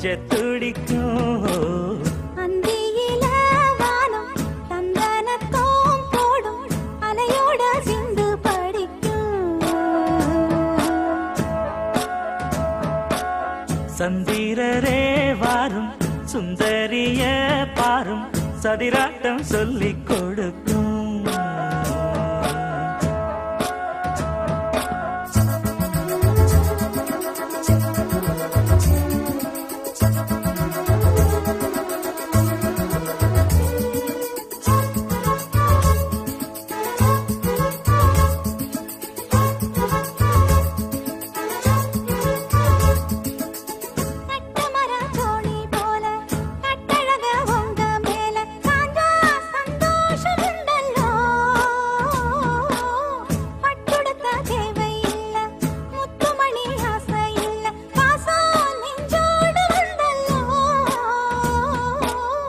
கொஞ்ச துடிக்கும். அந்தியில வானம் தந்தனத்தோம் போடும் அலையோட சிந்து படிக்கும். சந்திரரே வாரும் சுந்தரிய பாரும் சதிராட்டம் சொல்லிக் கொடுக்கும்.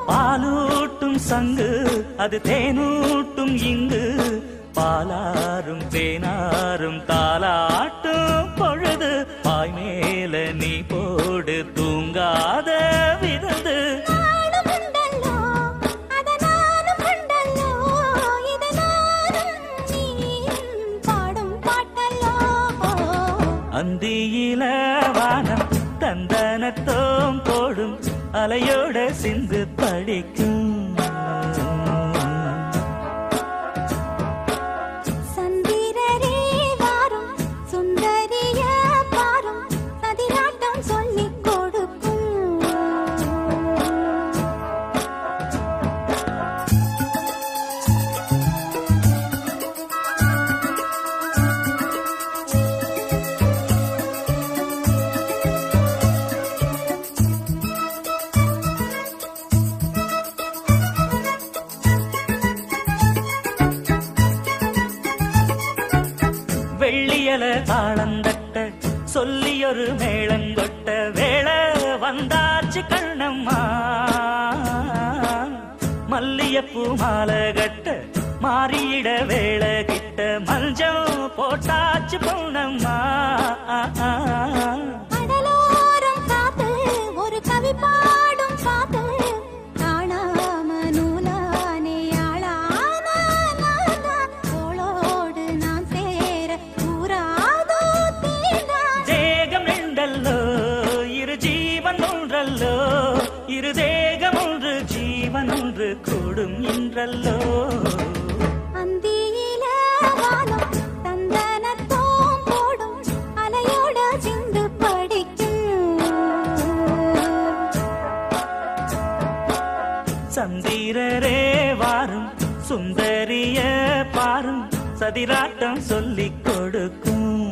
பாலூட்டும் சங்கு அது தேனூட்டும் இங்கு பாலாரும் தேனாரும் தாலாட்டும் பொழுது பாய் மேல நீ போடு தூங்காத விருந்து. அந்தியில வானம் தந்தனத்தோம் போடும் அலையோட சிந்து படிக்கும். சந்திரரே வாரும் சுந்தரிய பாரும் சதிராட்டம் சொல்லிக் கொடுக்கும். வெள்ளியல தாளந்தட்ட சொல்லியொரு மேளங்கொட்ட வேளை வந்தாச்சு கண்ணம்மா. மல்லியப்பூ மாலை கட்ட மாறியிட வேளை கிட்ட மஞ்சள் போட்டாச்சு பொன்னம்மா. கடலோரம் காத்து ஒரு கவி பாடும் பாத்து காணாம நூலானே ஆளான தோளோடு நான் சேர கூறாதோ தீண்டா. தேகம் ரெண்டல்லோ இரு ஜீவன் ஒன்றல்லோ இரு தேகம் ஒன்று ஜீவன் ஒன்று கூடும் என்றல்லோ. அந்தியில வானம் தந்தனத்தோம் போடும் அலையோட சிந்து படிக்கும். சந்திரரே வாரும் சுந்தரிய பாரும் சதிராட்டம் சொல்லிக் கொடுக்கும்.